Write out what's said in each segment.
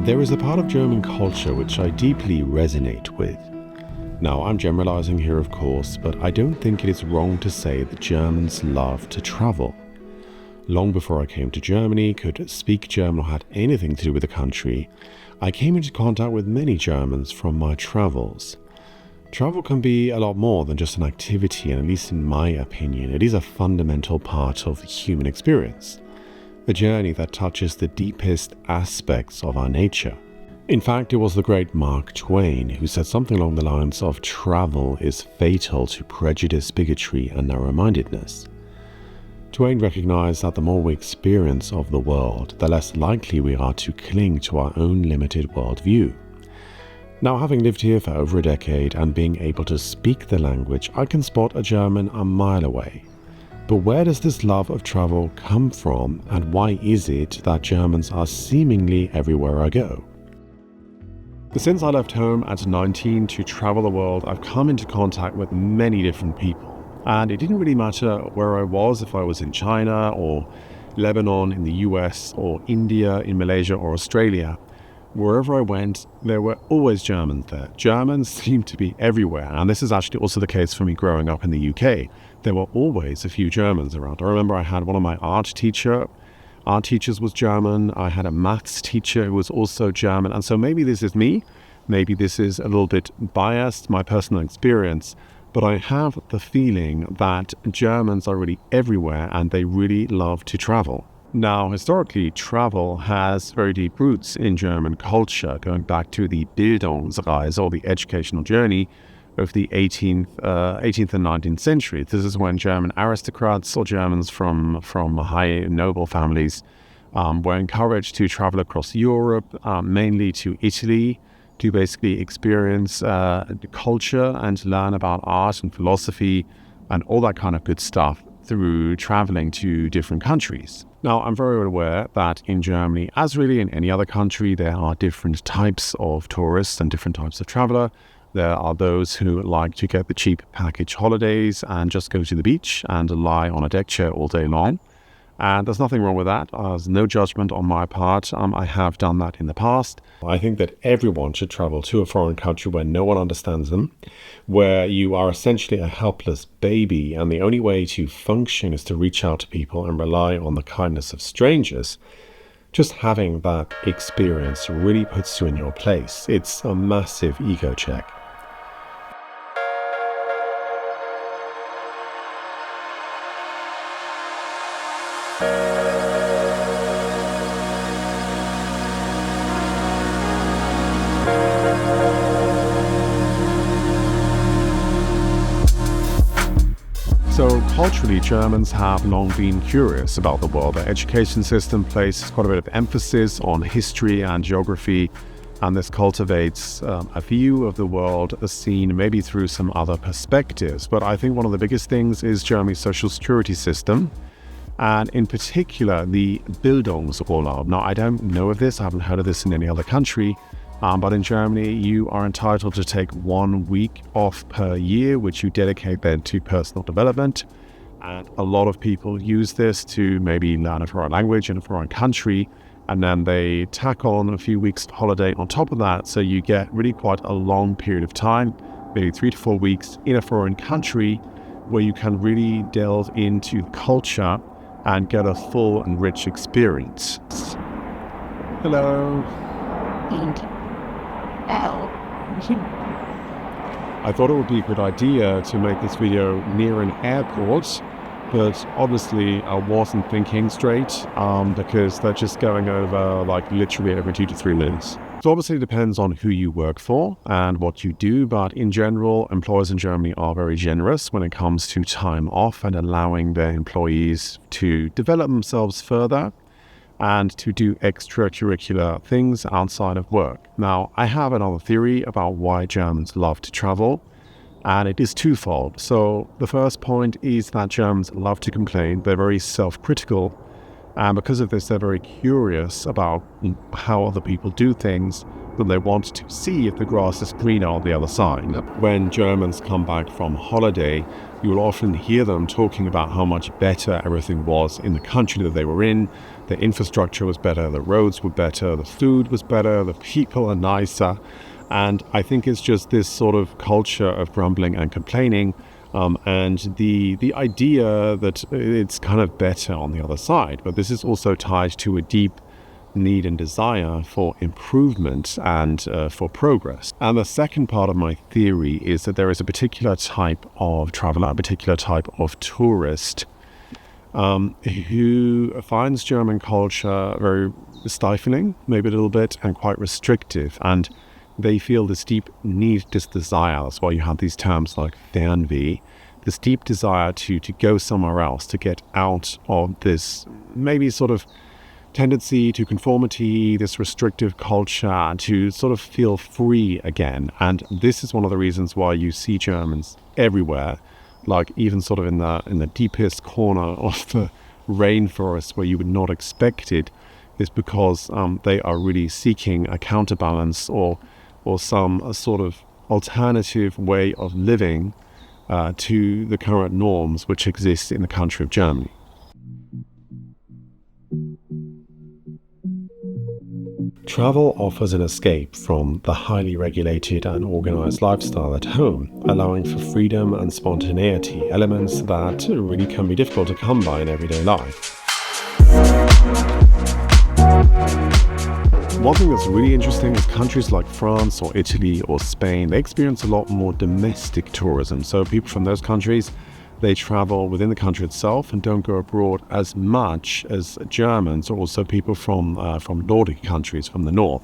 There is a part of German culture which I deeply resonate with. Now, I'm generalizing here, of course, but I don't think it is wrong to say that Germans love to travel. Long before I came to Germany, could speak German or had anything to do with the country, I came into contact with many Germans from my travels. Travel can be a lot more than just an activity, and at least in my opinion, it is a fundamental part of the human experience. A journey that touches the deepest aspects of our nature. In fact, it was the great Mark Twain who said something along the lines of travel is fatal to prejudice, bigotry, and narrow-mindedness. Twain recognized that the more we experience of the world, the less likely we are to cling to our own limited worldview. Now, having lived here for over a decade and being able to speak the language, I can spot a German a mile away. But where does this love of travel come from, and why is it that Germans are seemingly everywhere I go? Since I left home at 19 to travel the world, I've come into contact with many different people. And it didn't really matter where I was, if I was in China or Lebanon in the US or India in Malaysia or Australia. Wherever I went, there were always Germans there. Germans seemed to be everywhere. And this is actually also the case for me growing up in the UK. There were always a few Germans around. I remember I had one of my art teachers was German. I had a maths teacher who was also German. And so maybe this is me. Maybe this is a little bit biased, my personal experience. But I have the feeling that Germans are really everywhere and they really love to travel. Now, historically, travel has very deep roots in German culture, going back to the Bildungsreise, or the educational journey, of the 18th and 19th century. This is when German aristocrats or Germans from high noble families were encouraged to travel across Europe, mainly to Italy, to basically experience culture and learn about art and philosophy and all that kind of good stuff through traveling to different countries. Now, I'm very aware that in Germany, as really in any other country, there are different types of tourists and different types of traveler. There are those who like to get the cheap package holidays and just go to the beach and lie on a deck chair all day long. And there's nothing wrong with that. There's no judgment on my part. I have done that in the past. I think that everyone should travel to a foreign country where no one understands them, where you are essentially a helpless baby, and the only way to function is to reach out to people and rely on the kindness of strangers. Just having that experience really puts you in your place. It's a massive ego check. So culturally, Germans have long been curious about the world. Their education system places quite a bit of emphasis on history and geography, and this cultivates a view of the world seen maybe through some other perspectives. But I think one of the biggest things is Germany's social security system, and in particular the Bildungsurlaub. Now, I don't know of this, I haven't heard of this in any other country, but in Germany you are entitled to take 1 week off per year, which you dedicate then to personal development. And a lot of people use this to maybe learn a foreign language in a foreign country, and then they tack on a few weeks of holiday on top of that, so you get really quite a long period of time, maybe 3 to 4 weeks in a foreign country, where you can really delve into the culture and get a full and rich experience. Hello. I thought it would be a good idea to make this video near an airport, but obviously I wasn't thinking straight because they're just going over like literally every 2 to 3 minutes. So obviously it depends on who you work for and what you do, but in general, employers in Germany are very generous when it comes to time off and allowing their employees to develop themselves further and to do extracurricular things outside of work. Now, I have another theory about why Germans love to travel, and it is twofold. So the first point is that Germans love to complain. They're very self-critical, and because of this, they're very curious about how other people do things. but they want to see if the grass is greener on the other side. When Germans come back from holiday, you will often hear them talking about how much better everything was in the country that they were in. The infrastructure was better, the roads were better, the food was better, the people are nicer. And I think it's just this sort of culture of grumbling and complaining, and the idea that it's kind of better on the other side. But this is also tied to a deep need and desire for improvement and for progress. And the second part of my theory is that there is a particular type of traveler, a particular type of tourist who finds German culture very stifling, maybe a little bit, and quite restrictive. And they feel this deep need, this desire. That's why you have these terms like Fernweh, this deep desire to go somewhere else, to get out of this maybe sort of tendency to conformity, this restrictive culture, to sort of feel free again. And this is one of the reasons why you see Germans everywhere, like even sort of in the deepest corner of the rainforest where you would not expect it, is because they are really seeking a counterbalance or some sort of alternative way of living to the current norms which exist in the country of Germany. Travel offers an escape from the highly regulated and organized lifestyle at home, allowing for freedom and spontaneity, elements that really can be difficult to come by in everyday life. One thing that's really interesting is countries like France or Italy or Spain, they experience a lot more domestic tourism. So people from those countries, they travel within the country itself and don't go abroad as much as Germans, or also people from Nordic countries from the north.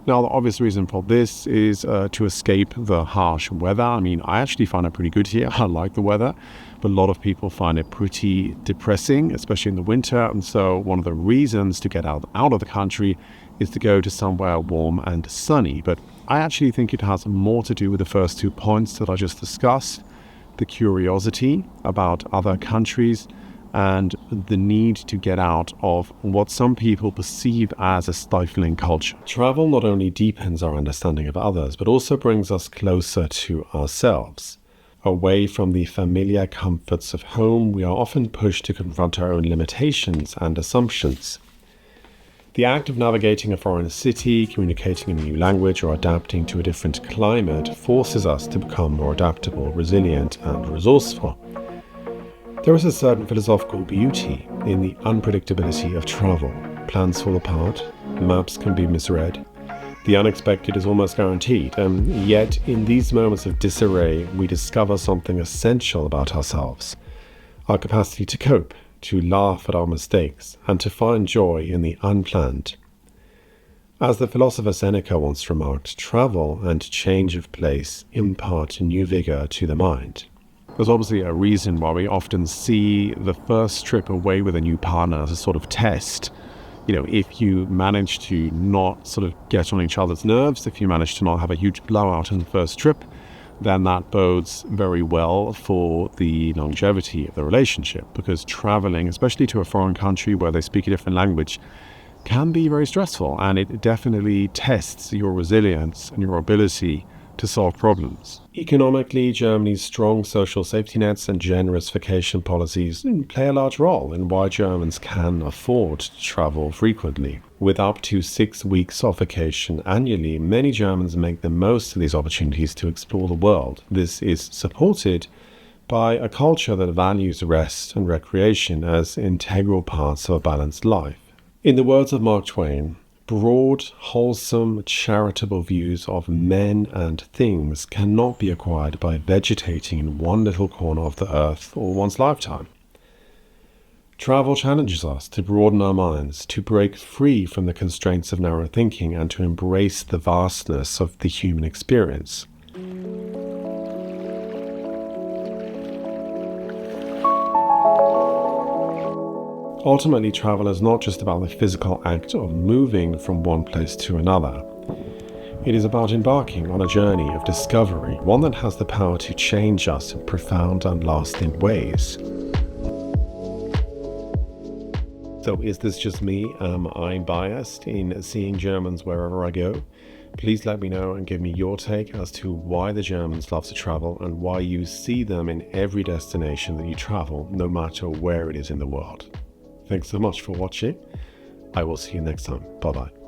Now, the obvious reason for this is to escape the harsh weather. I mean, I actually find it pretty good here. I like the weather, but a lot of people find it pretty depressing, especially in the winter. And so one of the reasons to get out of the country is to go to somewhere warm and sunny. But I actually think it has more to do with the first 2 points that I just discussed: the curiosity about other countries and the need to get out of what some people perceive as a stifling culture. Travel not only deepens our understanding of others, but also brings us closer to ourselves. Away from the familiar comforts of home, we are often pushed to confront our own limitations and assumptions. The act of navigating a foreign city, communicating in a new language, or adapting to a different climate forces us to become more adaptable, resilient, and resourceful. There is a certain philosophical beauty in the unpredictability of travel. Plans fall apart, maps can be misread, the unexpected is almost guaranteed, and yet in these moments of disarray, we discover something essential about ourselves: our capacity to cope, to laugh at our mistakes, and to find joy in the unplanned. As the philosopher Seneca once remarked, travel and change of place impart new vigor to the mind. There's obviously a reason why we often see the first trip away with a new partner as a sort of test. You know, if you manage to not sort of get on each other's nerves, if you manage to not have a huge blowout in the first trip, then that bodes very well for the longevity of the relationship, because traveling, especially to a foreign country where they speak a different language, can be very stressful, and it definitely tests your resilience and your ability to solve problems. Economically, Germany's strong social safety nets and generous vacation policies play a large role in why Germans can afford to travel frequently. With up to 6 weeks of vacation annually, many Germans make the most of these opportunities to explore the world. This is supported by a culture that values rest and recreation as integral parts of a balanced life. In the words of Mark Twain, broad, wholesome, charitable views of men and things cannot be acquired by vegetating in one little corner of the earth or one's lifetime. Travel challenges us to broaden our minds, to break free from the constraints of narrow thinking, and to embrace the vastness of the human experience. Ultimately, travel is not just about the physical act of moving from one place to another. It is about embarking on a journey of discovery, one that has the power to change us in profound and lasting ways. So is this just me? Am I biased in seeing Germans wherever I go? Please let me know and give me your take as to why the Germans love to travel and why you see them in every destination that you travel, no matter where it is in the world. Thanks so much for watching. I will see you next time. Bye bye.